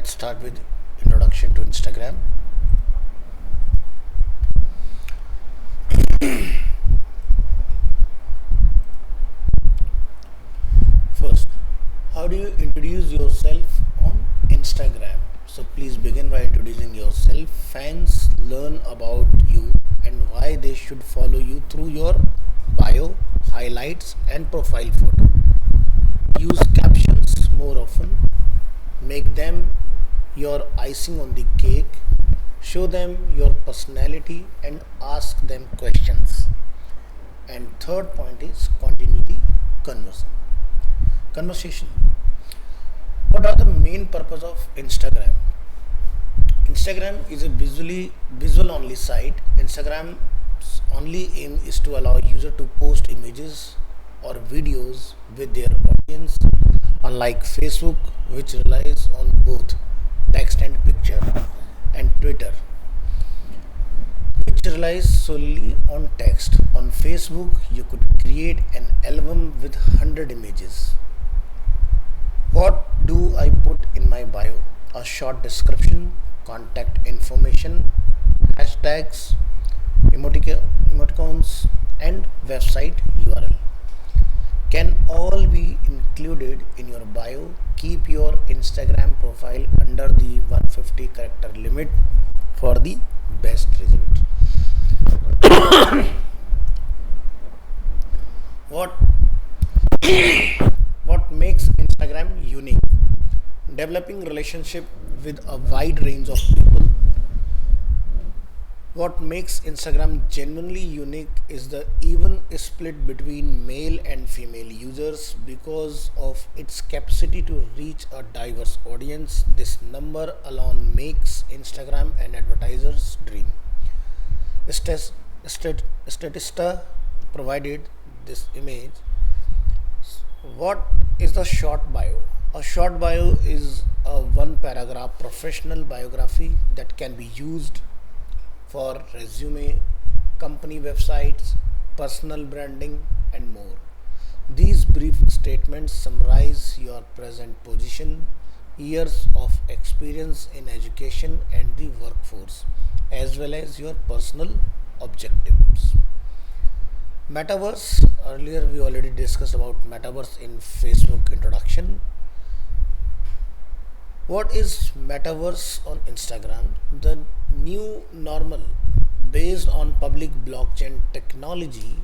let's start with introduction to Instagram. First, how do you introduce yourself on Instagram? So please begin by introducing yourself. Fans learn about you and why they should follow you through your bio, highlights, and profile photo. Use captions more often. Make them your icing on the cake. Show them your personality and ask them questions. And third point is continue the conversation. What are the main purpose of Instagram? Instagram is a visual only site. Instagram's only aim is to allow user to post images or videos with their audience, unlike Facebook, which relies on both text and picture, and Twitter, which relies solely on text. On Facebook, you could create an album with 100 images. What do I put in my bio? A short description, contact information, hashtags, emoticons, and website URL can all be included in your bio. Keep your Instagram profile under the 150 character limit for the best result. What what makes Instagram unique? Developing relationship with a wide range of people. What makes Instagram genuinely unique is the even split between male and female users because of its capacity to reach a diverse audience. This number alone makes Instagram an advertiser's dream. Statista provided this image. What is the short bio? A short bio is a one paragraph professional biography that can be used for resume, company websites, personal branding, and more. These brief statements summarize your present position, years of experience in education and the workforce, as well as your personal objectives. Metaverse, earlier we already discussed about metaverse in Facebook introduction. What is metaverse on Instagram? The new normal based on public blockchain technology,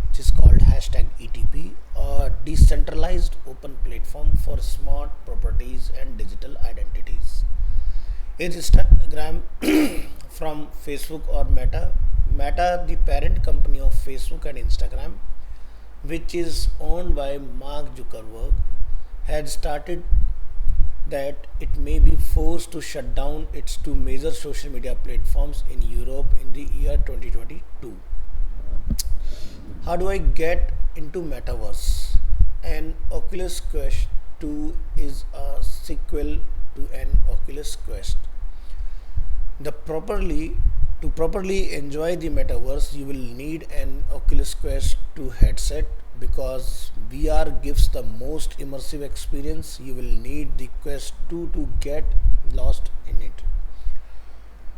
which is called hashtag ETP, a decentralized open platform for smart properties and digital identities. Is Instagram from Facebook or Meta? Meta, the parent company of Facebook and Instagram, which is owned by Mark Zuckerberg, had started that it may be forced to shut down its two major social media platforms in Europe in the year 2022. How do I get into metaverse? An Oculus Quest 2 is a sequel to an Oculus Quest. The properly To properly enjoy the metaverse, you will need an Oculus Quest 2 headset because VR gives the most immersive experience. You will need the Quest 2 to get lost in it.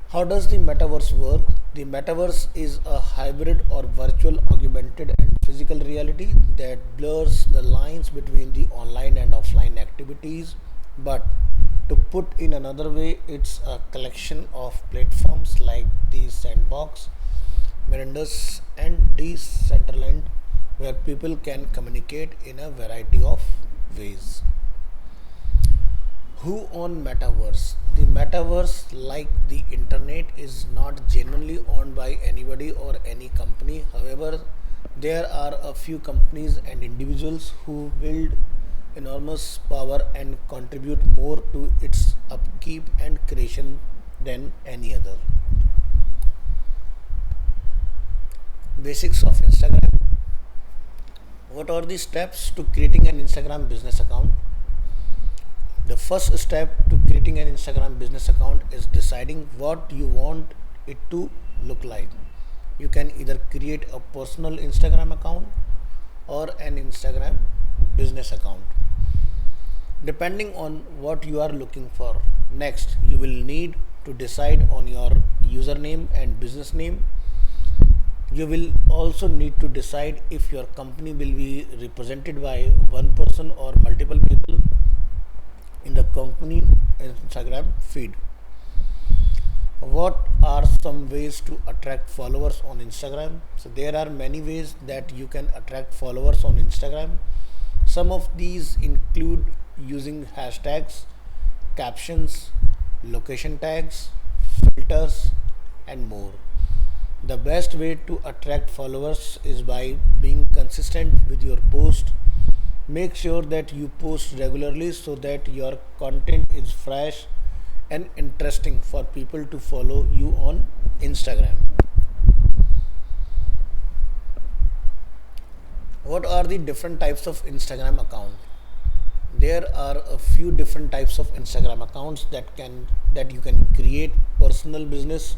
How does the metaverse work? The metaverse is a hybrid or virtual augmented and physical reality that blurs the lines between the online and offline activities. But to put in another way, it's a collection of platforms like the Sandbox, Mirandus, and Decentraland where people can communicate in a variety of ways. Who own metaverse? The metaverse, like the internet, is not genuinely owned by anybody or any company. However, there are a few companies and individuals who wield enormous power and contribute more to its upkeep and creation than any other. Basics of Instagram. What are the steps to creating an Instagram business account? The first step to creating an Instagram business account is deciding what you want it to look like. You can either create a personal Instagram account or an Instagram business account, depending on what you are looking for. Next, you will need to decide on your username and business name. You will also need to decide if your company will be represented by one person or multiple people in the company Instagram feed. What are some ways to attract followers on Instagram? So there are many ways that you can attract followers on Instagram. Some of these include using hashtags, captions, location tags, filters, and more. The best way to attract followers is by being consistent with your post. Make sure that you post regularly so that your content is fresh and interesting for people to follow you on Instagram. What are the different types of Instagram account? There are a few different types of Instagram accounts that you can create: personal, business,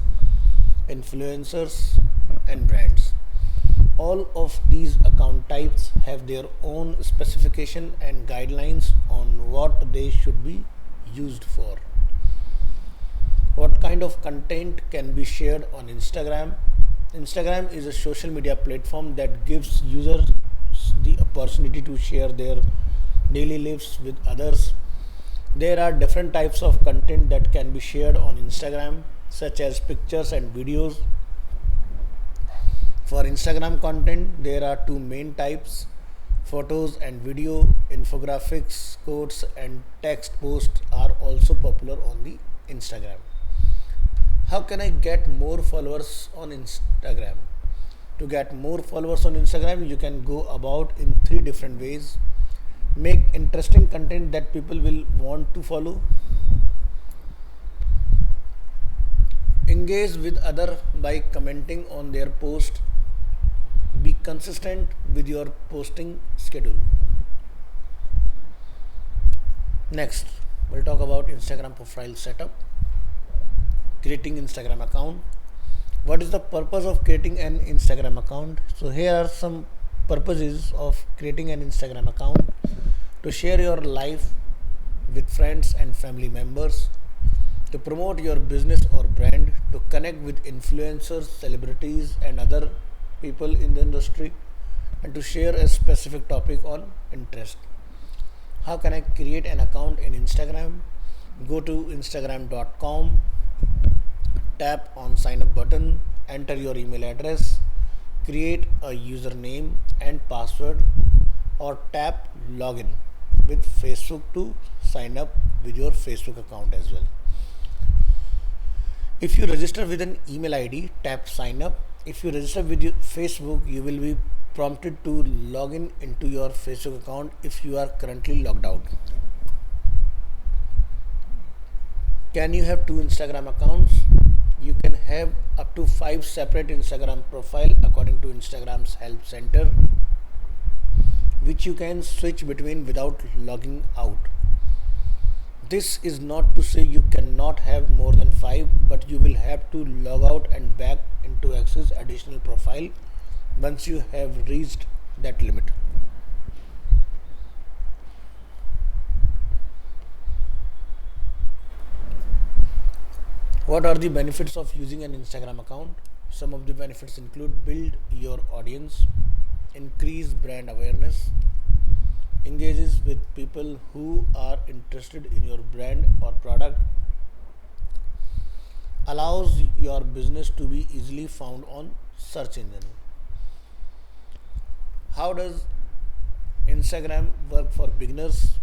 influencers, and brands. All of these account types have their own specification and guidelines on what they should be used for. What kind of content can be shared on Instagram? Instagram is a social media platform that gives users the opportunity to share their daily lives with others. There are different types of content that can be shared on Instagram, such as pictures and videos. For Instagram content, there are two main types: photos and video. Infographics, quotes, and text posts are also popular on the Instagram. How can I get more followers on Instagram? To get more followers on Instagram, you can go about in three different ways. Make interesting content that people will want to follow. Engage with other by commenting on their post. Be consistent with your posting schedule. Next, we'll talk about Instagram profile setup. Creating Instagram account. What is the purpose of creating an Instagram account? So here are some purposes of creating an Instagram account: to share your life with friends and family members, to promote your business or brand, to connect with influencers, celebrities, and other people in the industry, and to share a specific topic on interest. How can I create an account in Instagram? Go to instagram.com, tap on sign up button, enter your email address, create a username and password, or tap login with Facebook to sign up with your Facebook account as well. If you register with an email ID, tap sign up. If you register with your Facebook, you will be prompted to log in into your Facebook account if you are currently logged out. Can you have two Instagram accounts? You can have up to 5 separate Instagram profile according to Instagram's help center, which you can switch between without logging out. This is not to say you cannot have more than 5, but you will have to log out and back into access additional profile once you have reached that limit. What are the benefits of using an Instagram account? Some of the benefits include: build your audience, increase brand awareness, engages with people who are interested in your brand or product, allows your business to be easily found on search engine. How does Instagram work for beginners?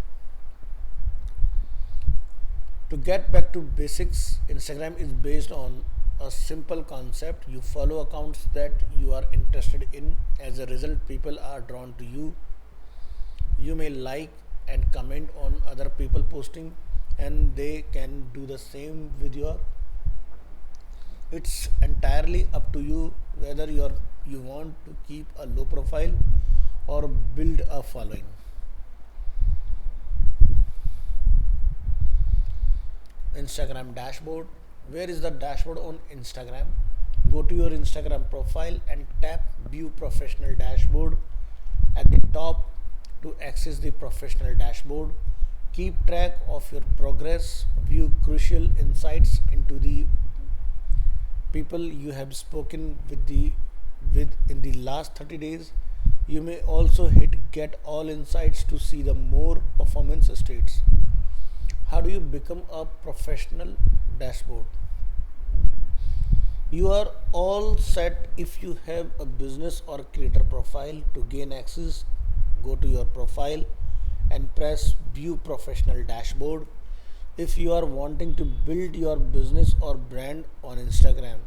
To get back to basics, Instagram is based on a simple concept. You follow accounts that you are interested in. As a result, people are drawn to you. You may like and comment on other people posting, and they can do the same with your. It's entirely up to you whether you want to keep a low profile or build a following. Instagram dashboard. Where is the dashboard on Instagram? Go to your Instagram profile and tap view professional dashboard at the top to access the professional dashboard. Keep track of your progress, view crucial insights into the people you have spoken with in the last 30 days. You may also hit get all insights to see the more performance states. How do you become a professional dashboard? You are all set if you have a business or creator profile. To gain access, go to your profile and press view professional dashboard. If you are wanting to build your business or brand on Instagram,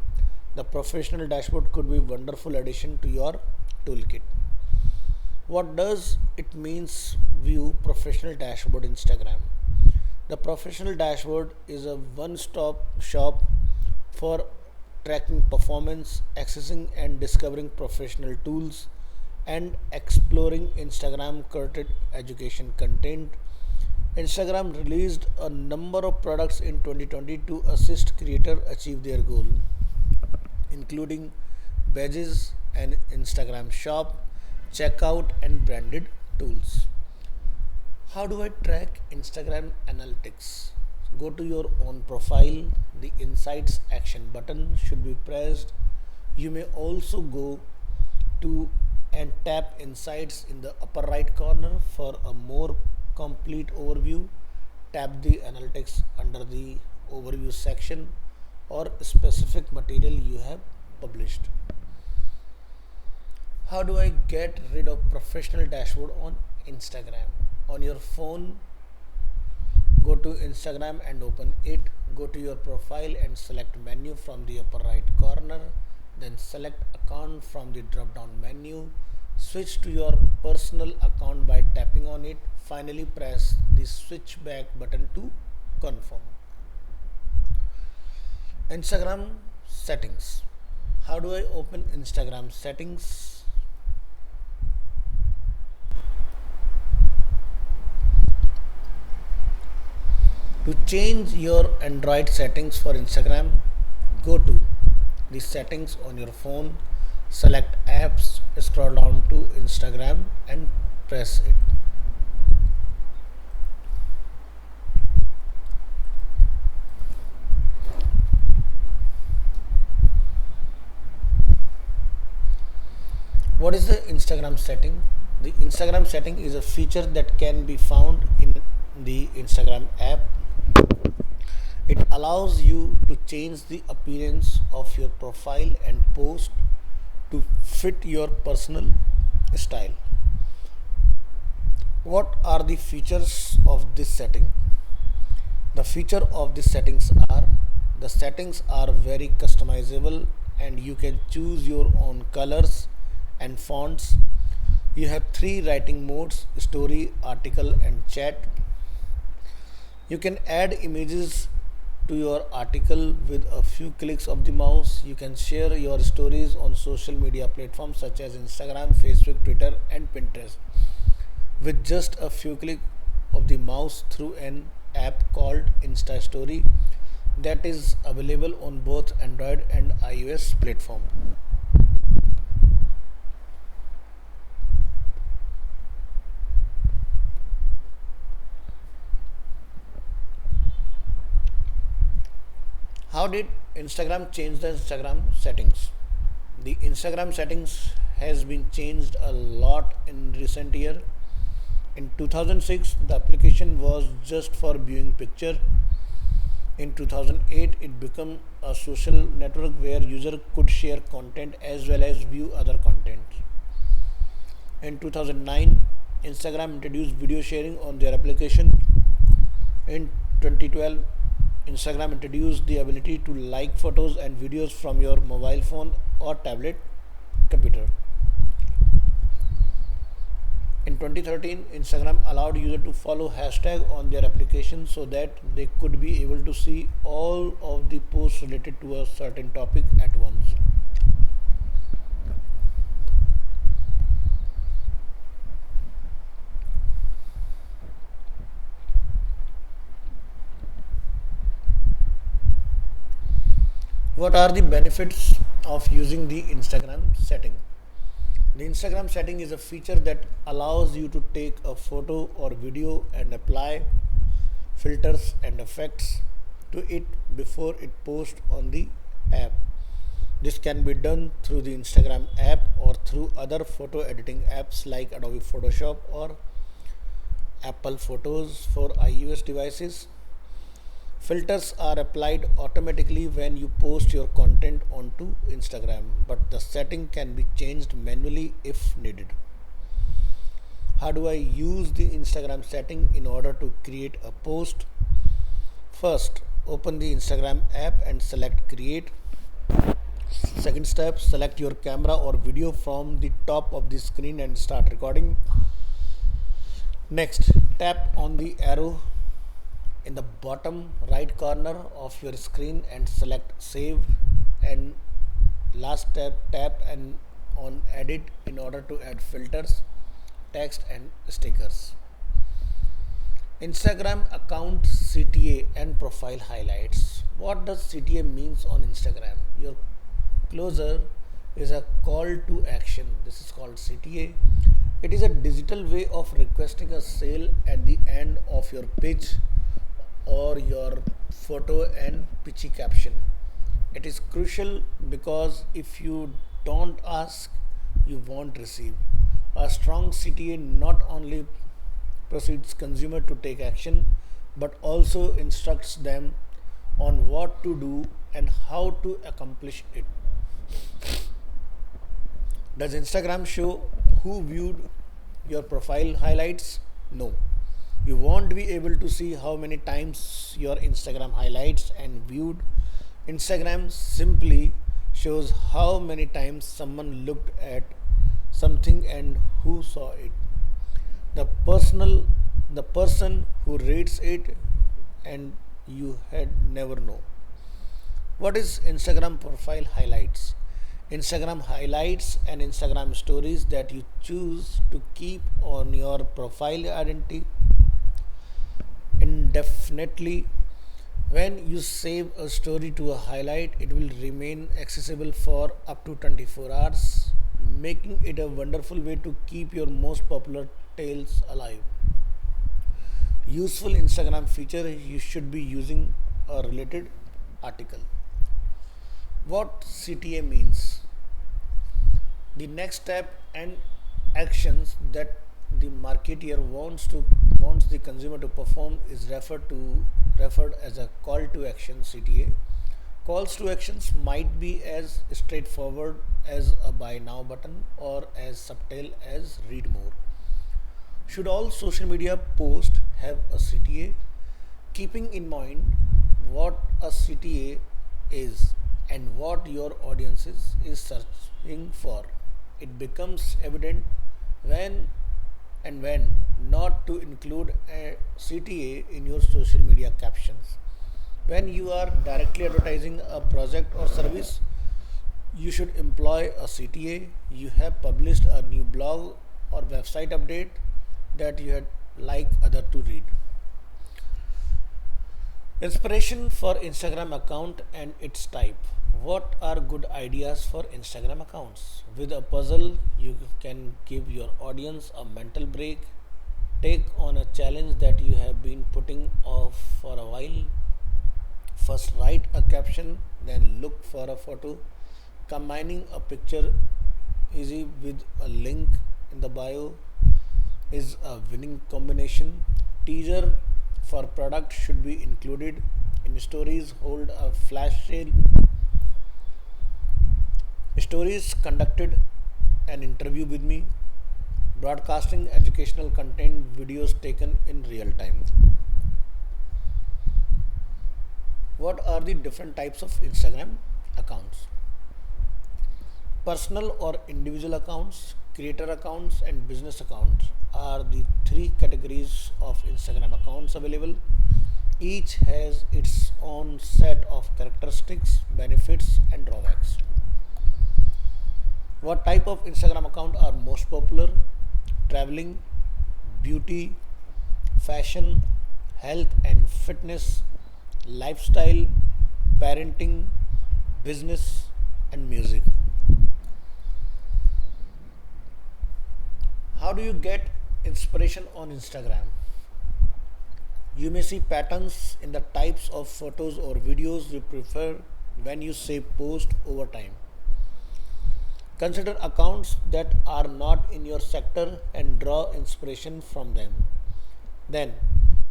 the professional dashboard could be a wonderful addition to your toolkit. What does it means view professional dashboard Instagram? The professional dashboard is a one-stop shop for tracking performance, accessing and discovering professional tools, and exploring Instagram curated education content. Instagram released a number of products in 2020 to assist creators achieve their goal, including badges and Instagram shop, checkout, and branded tools. How do I track Instagram analytics? Go to your own profile. The Insights action button should be pressed. You may also go to and tap Insights in the upper right corner for a more complete overview. Tap the Analytics under the Overview section or specific material you have published. How do I get rid of professional dashboard on Instagram? On your phone, go to Instagram and open it. Go to your profile and select menu from the upper right corner. Then select account from the drop down menu. Switch to your personal account by tapping on it. Finally, press the switch back button to confirm. Instagram settings. How do I open Instagram settings? To change your Android settings for Instagram, go to the settings on your phone, select apps, scroll down to Instagram and press it. What is the Instagram setting? The Instagram setting is a feature that can be found in the Instagram app. It allows you to change the appearance of your profile and post to fit your personal style. What are the features of this setting? The feature of these settings are the settings are very customizable and you can choose your own colors and fonts. You have three writing modes: story, article, and chat. You can add images to your article with a few clicks of the mouse. You can share your stories on social media platforms such as Instagram, Facebook, Twitter, and Pinterest with just a few clicks of the mouse through an app called Insta Story that is available on both Android and iOS platform. How did Instagram change the Instagram settings? The Instagram settings has been changed a lot in recent year. In 2006, the application was just for viewing picture. In 2008, it became a social network where user could share content as well as view other content. In 2009, Instagram introduced video sharing on their application. In 2012, Instagram introduced the ability to like photos and videos from your mobile phone or tablet computer. In 2013, Instagram allowed users to follow hashtag on their application so that they could be able to see all of the posts related to a certain topic at once. What are the benefits of using the Instagram setting? The Instagram setting is a feature that allows you to take a photo or video and apply filters and effects to it before it posts on the app. This can be done through the Instagram app or through other photo editing apps like Adobe Photoshop or Apple Photos for iOS devices. Filters are applied automatically when you post your content onto Instagram, but the setting can be changed manually if needed. How do I use the Instagram setting in order to create a post? First, open the Instagram app and select create. Second step, select your camera or video from the top of the screen and start recording. Next, tap on the arrow in the bottom right corner of your screen and select save, and last tap and on edit in order to add filters, text and stickers. Instagram account CTA and profile highlights. What does CTA means on Instagram? Your closer is a call to action. This is called CTA. It is a digital way of requesting a sale at the end of your pitch or your photo and pitchy caption. It is crucial because if you don't ask, you won't receive. A strong CTA not only proceeds consumer to take action but also instructs them on what to do and how to accomplish it. Does Instagram show who viewed your profile highlights? No. You won't be able to see how many times your Instagram highlights and viewed. Instagram simply shows how many times someone looked at something and who saw it. The personal the person who rates it, and you had never know. What is Instagram profile highlights? Instagram highlights and Instagram stories that you choose to keep on your profile identity indefinitely. When you save a story to a highlight, it will remain accessible for up to 24 hours, making it a wonderful way to keep your most popular tales alive. Useful Instagram feature, you should be using a related article. What CTA means? The next step and actions that the marketeer wants the consumer to perform is referred as a call to action CTA. Calls to actions might be as straightforward as a buy now button or as subtle as read more. Should all social media posts have a CTA? Keeping in mind what a CTA is and what your is searching for, it becomes evident when when not to include a CTA in your social media captions. When you are directly advertising a project or service, you should employ a CTA. You have published a new blog or website update that you had like other to read. Inspiration for Instagram account and its type. What are good ideas for Instagram accounts? With a puzzle, you can give your audience a mental break. Take on a challenge that you have been putting off for a while. First, write a caption, then look for a photo. Combining a picture easy with a link in the bio is a winning combination. Teaser for product should be included in stories. Hold a flash sale. Stories conducted an interview with me. Broadcasting educational content, videos taken in real time. What are the different types of Instagram accounts? Personal or individual accounts, creator accounts, and business accounts are the three categories of Instagram accounts available. Each has its own set of characteristics, benefits, and drawbacks. What type of Instagram account are most popular? Traveling, beauty, fashion, health and fitness, lifestyle, parenting, business, and music. How do you get inspiration on Instagram? You may see patterns in the types of photos or videos you prefer when you say post over time. Consider accounts that are not in your sector and draw inspiration from them. Then,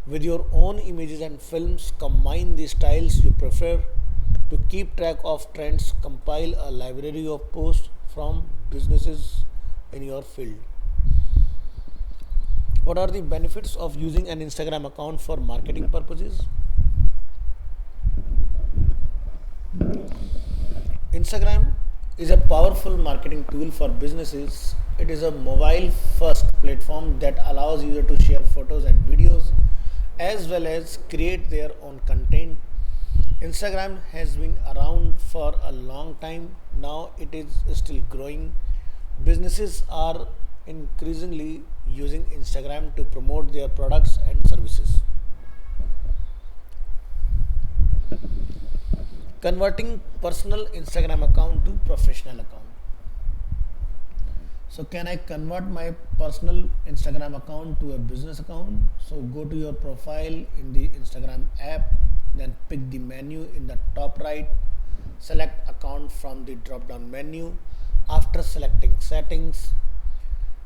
with your own images and films, combine the styles you prefer to keep track of trends, compile a library of posts from businesses in your field. What are the benefits of using an Instagram account for marketing purposes? Instagram is a powerful marketing tool for businesses. It is a mobile first platform that allows users to share photos and videos as well as create their own content. Instagram has been around for a long time. Now it is still growing. Businesses are increasingly using Instagram to promote their products and services. Converting personal Instagram account to professional account. So can I convert my personal Instagram account to a business account? So go to your profile in the Instagram app, then pick the menu in the top right, select account from the drop down menu. After selecting settings,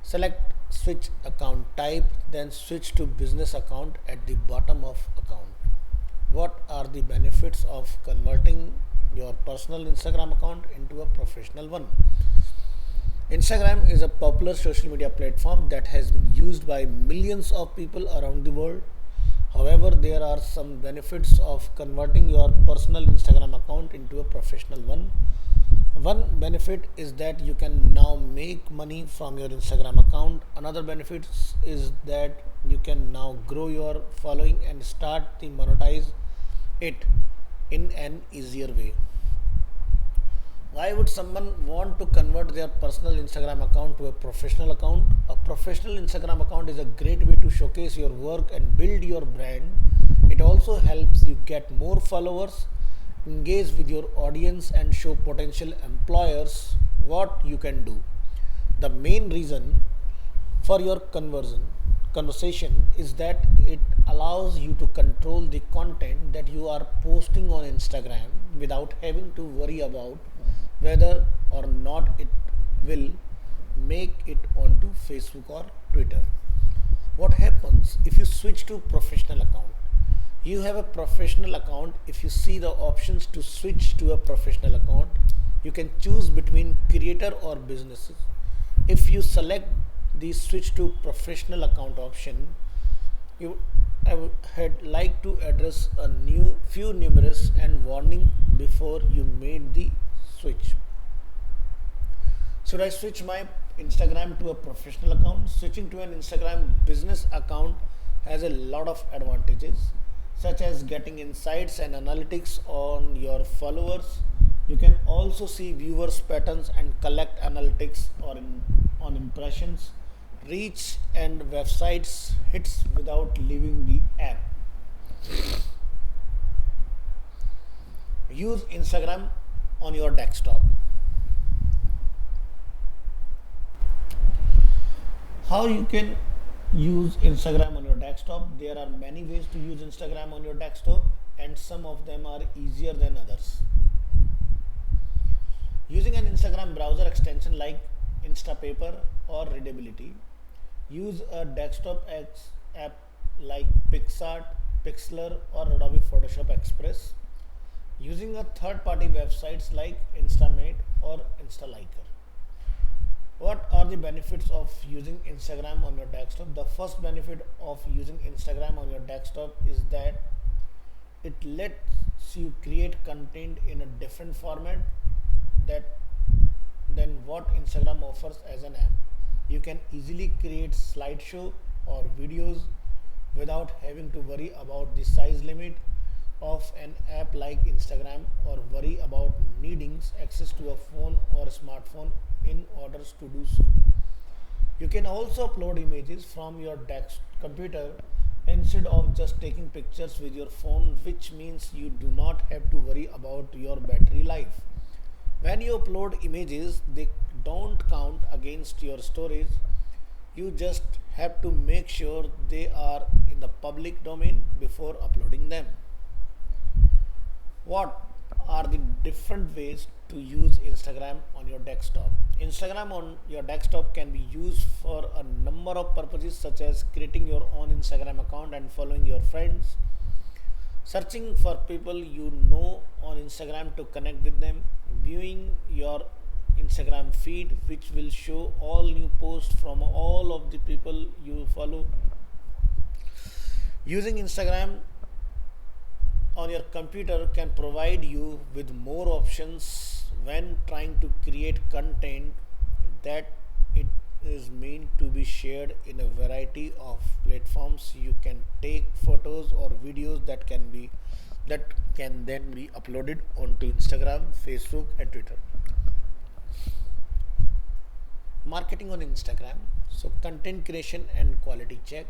select switch account type, then switch to business account at the bottom of account. What are the benefits of converting your personal Instagram account into a professional one? Instagram is a popular social media platform that has been used by millions of people around the world. However, there are some benefits of converting your personal Instagram account into a professional one. One benefit is that you can now make money from your Instagram account. Another benefit is that you can now grow your following and start to monetize it in an easier way. Why would someone want to convert their personal Instagram account to a professional account? A professional Instagram account is a great way to showcase your work and build your brand. It also helps you get more followers, engage with your audience, and show potential employers what you can do. The main reason for your conversation is that it allows you to control the content that you are posting on Instagram without having to worry about whether or not it will make it onto Facebook or Twitter. What happens if you switch to professional account? You have a professional account. If you see the options to switch to a professional account, you can choose between creator or businesses. If you select the switch to professional account option, you I had like to address a new few numerous and warning before you made the switch. Should I switch my Instagram to a professional account? Switching to an Instagram business account has a lot of advantages, such as getting insights and analytics on your followers. You can also see viewers patterns and collect analytics on impressions, reach, and websites hits without leaving the app. Use Instagram on your desktop. How you can use Instagram on your desktop? There are many ways to use Instagram on your desktop, and some of them are easier than others. Using an Instagram browser extension like Instapaper or Readability, use a desktop app like PixArt, Pixlr, or Adobe Photoshop Express. Using a third-party websites like Instamate or Instaliker. What are the benefits of using Instagram on your desktop? The first benefit of using Instagram on your desktop is that it lets you create content in a different format that than what Instagram offers as an app. You can easily create slideshow or videos without having to worry about the size limit of an app like Instagram or worry about needing access to a phone or a smartphone in order to do so. You can also upload images from your computer instead of just taking pictures with your phone, which means you do not have to worry about your battery life. When you upload images, they don't count against your storage. You just have to make sure they are in the public domain before uploading them. What are the different ways to use Instagram on your desktop? Instagram on your desktop can be used for a number of purposes, such as creating your own Instagram account and following your friends, searching for people you know on Instagram to connect with them, viewing your Instagram feed, which will show all new posts from all of the people you follow. Using Instagram on your computer can provide you with more options when trying to create content that it is meant to be shared in a variety of platforms. You can take photos or videos that can then be uploaded onto Instagram, Facebook and Twitter. Marketing on Instagram. So content creation and quality check.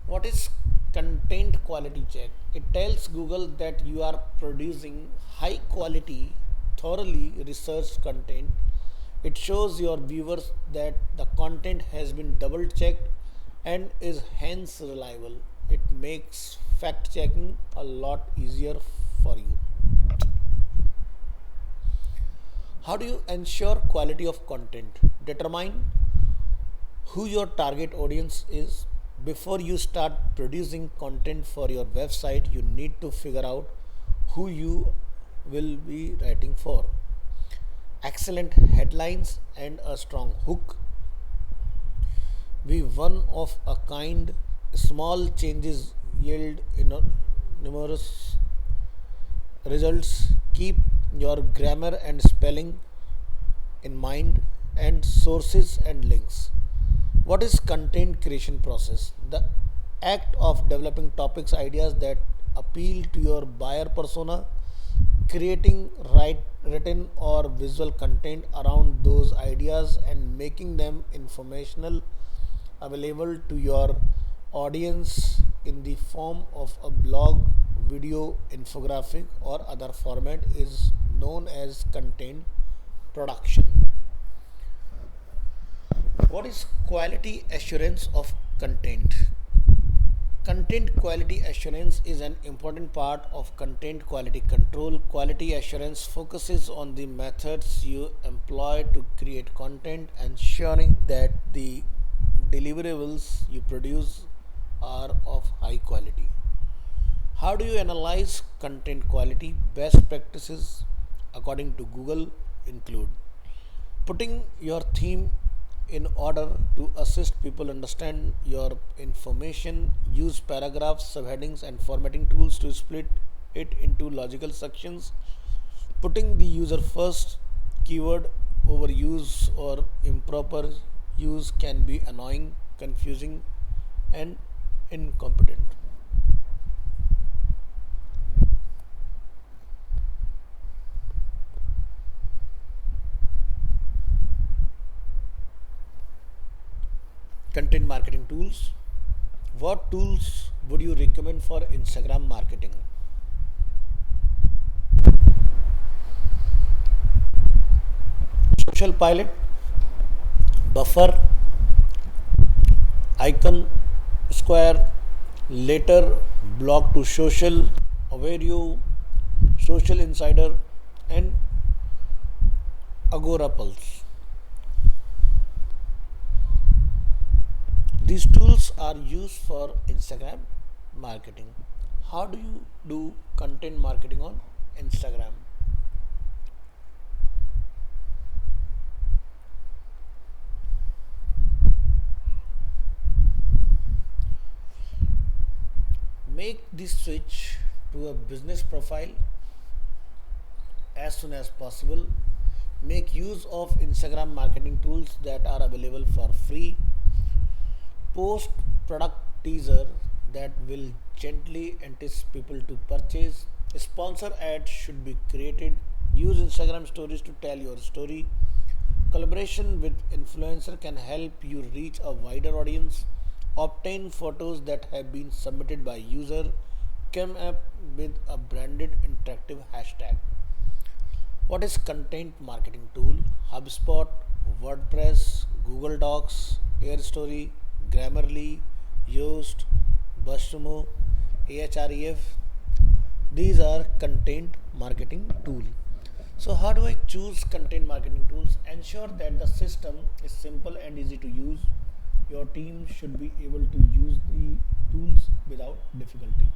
What is content quality check? It tells Google that you are producing high quality, thoroughly researched content. It shows your viewers that the content has been double checked and is hence reliable. It makes fact checking a lot easier for you. How do you ensure quality of content? Determine who your target audience is. Before you start producing content for your website, you need to figure out who you will be writing for. Excellent headlines and a strong hook. Be one of a kind. Small changes yield numerous results. Keep your grammar and spelling in mind, and sources and links. What is content creation process? The act of developing topics ideas that appeal to your buyer persona, creating written or visual content around those ideas and making them informational available to your audience in the form of a blog, video, infographic or other format is known as content production. What is quality assurance of content? Content quality assurance is an important part of content quality control. Quality assurance focuses on the methods you employ to create content, ensuring that the deliverables you produce are of high quality. How do you analyze content quality? Best practices, according to Google, include putting your theme in order to assist people understand your information. Use paragraphs, subheadings and formatting tools to split it into logical sections. Putting the user first. Keyword overuse or improper use can be annoying, confusing and incompetent. Content marketing tools. What tools would you recommend for Instagram marketing? Social Pilot, Buffer, Icon, Square, Later, Blog to Social, Averio, Social Insider, and Agora Pulse. These tools are used for Instagram marketing. How do you do content marketing on Instagram? Make the switch to a business profile as soon as possible. Make use of Instagram marketing tools that are available for free. Post product teaser that will gently entice people to purchase. Sponsor ads should be created. Use Instagram stories to tell your story. Collaboration with influencer can help you reach a wider audience. Obtain photos that have been submitted by user. Come up with a branded interactive hashtag. What is content marketing tool? HubSpot, WordPress, Google Docs, AirStory, Grammarly, Yoast, Buzzsumo, Ahref. These are content marketing tool. So how do I choose content marketing tools? Ensure that the system is simple and easy to use. Your team should be able to use the tools without difficulty.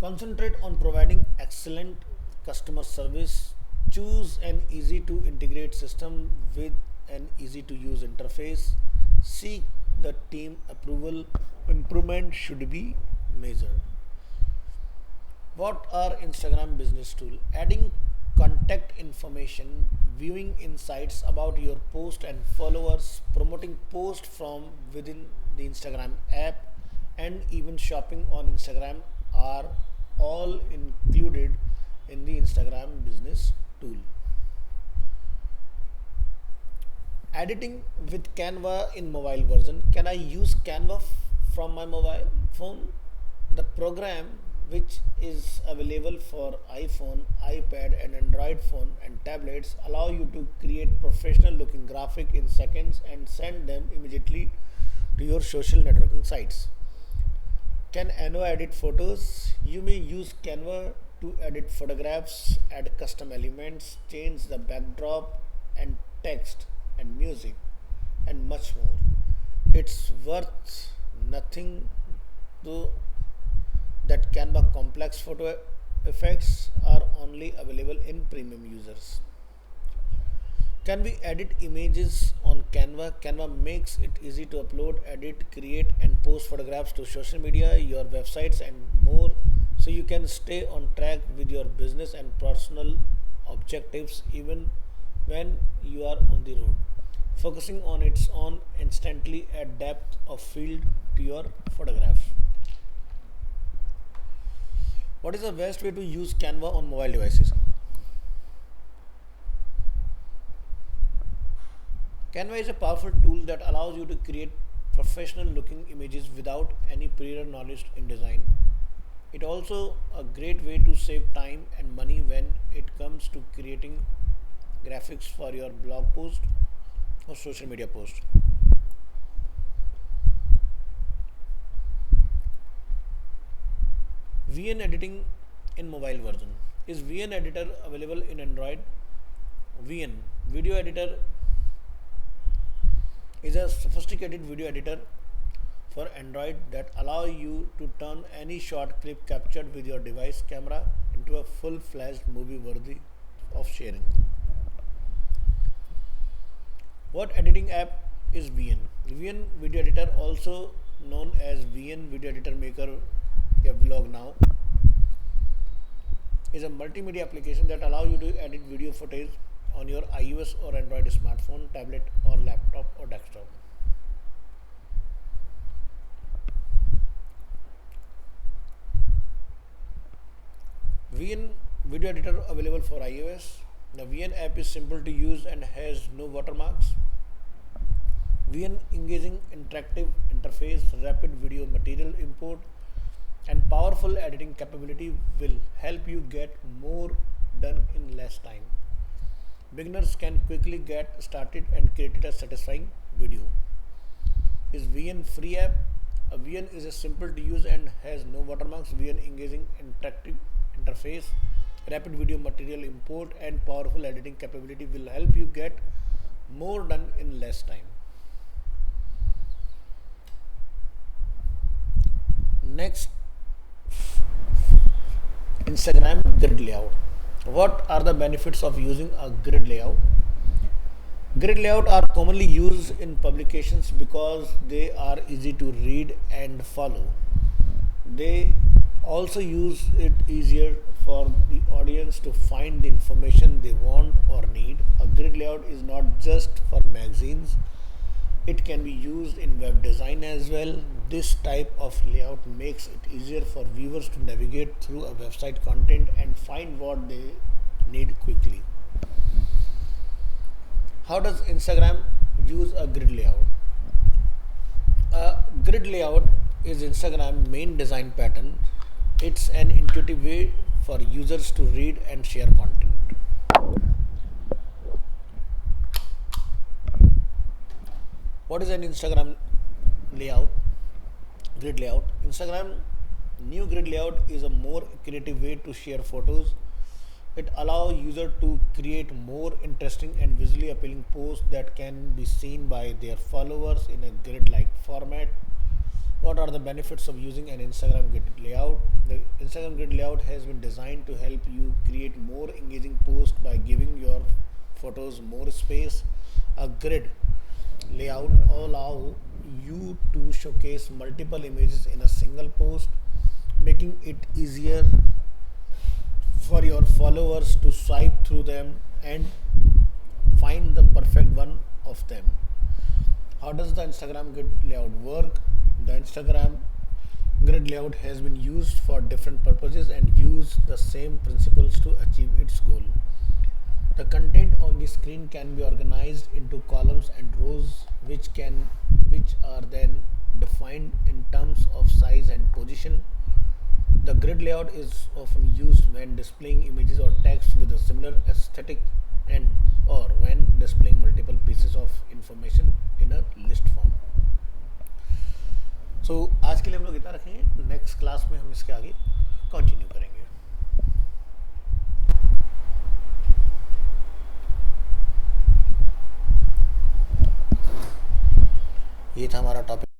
Concentrate on providing excellent customer service. Choose an easy to integrate system with an easy to use interface. Seek the team approval. Improvement should be measured. What are Instagram business tool? Adding contact information, viewing insights about your post and followers, promoting post from within the Instagram app, and even shopping on Instagram are all included in the Instagram business tool. Editing with Canva in mobile version. Can I use Canva from my mobile phone? The program, which is available for iPhone, iPad and Android phone and tablets, allow you to create professional looking graphic in seconds and send them immediately to your social networking sites. Can Canva edit photos? You may use Canva to edit photographs, add custom elements, change the backdrop and text and music and much more. It's worth nothing though that Canva complex photo effects are only available in premium users. Can we edit images on Canva? Canva makes it easy to upload, edit, create, and post photographs to social media, your websites, and more, so you can stay on track with your business and personal objectives even when you are on the road. Focusing on its own instantly add depth of field to your photograph. What is the best way to use Canva on mobile devices? Canva is a powerful tool that allows you to create professional looking images without any prior knowledge in design. It also a great way to save time and money when it comes to creating graphics for your blog post or social media post. VN editing in mobile version. Is VN editor available in Android? VN video editor is a sophisticated video editor for Android that allow you to turn any short clip captured with your device camera into a full-fledged movie worthy of sharing. What editing app is VN? VN Video Editor, also known as VN Video Editor Maker या Vlog Now, is a multimedia application that allows you to edit video footage on your iOS or Android smartphone, tablet or laptop or desktop. VN Video Editor available for iOS. The VN app is simple to use and has no watermarks. VN engaging interactive interface, rapid video material import, and powerful editing capability will help you get more done in less time. Beginners can quickly get started and create a satisfying video. Is VN free app? A VN is a simple to use and has no watermarks. VN engaging interactive interface, rapid video material import, and powerful editing capability will help you get more done in less time. Next, Instagram grid layout. What are the benefits of using a grid layout? Grid layout are commonly used in publications because they are easy to read and follow. They also use it easier for the audience to find the information they want or need. A grid layout is not just for magazines. It can be used in web design as well. This type of layout makes it easier for viewers to navigate through a website content and find what they need quickly. How does Instagram use a grid layout? A grid layout is Instagram's main design pattern. It's an intuitive way for users to read and share content. What is an Instagram layout? Grid layout. Instagram new grid layout is a more creative way to share photos. It allows user to create more interesting and visually appealing posts that can be seen by their followers in a grid-like format. What are the benefits of using an Instagram grid layout? The Instagram grid layout has been designed to help you create more engaging posts by giving your photos more space. A grid layout allow you to showcase multiple images in a single post, making it easier for your followers to swipe through them and find the perfect one of them. How does the Instagram grid layout work? The Instagram grid layout has been used for different purposes and use the same principles to achieve its goal. The content on the screen can be organized into columns and rows which are then defined in terms of size and position. The grid layout is often used when displaying images or text with a similar aesthetic and or when displaying multiple pieces of information in a list form. सो आज के लिए हम लोग इतना रखेंगे. Next class में हम इसके आगे कंटिन्यू करेंगे. ये था हमारा टॉपिक.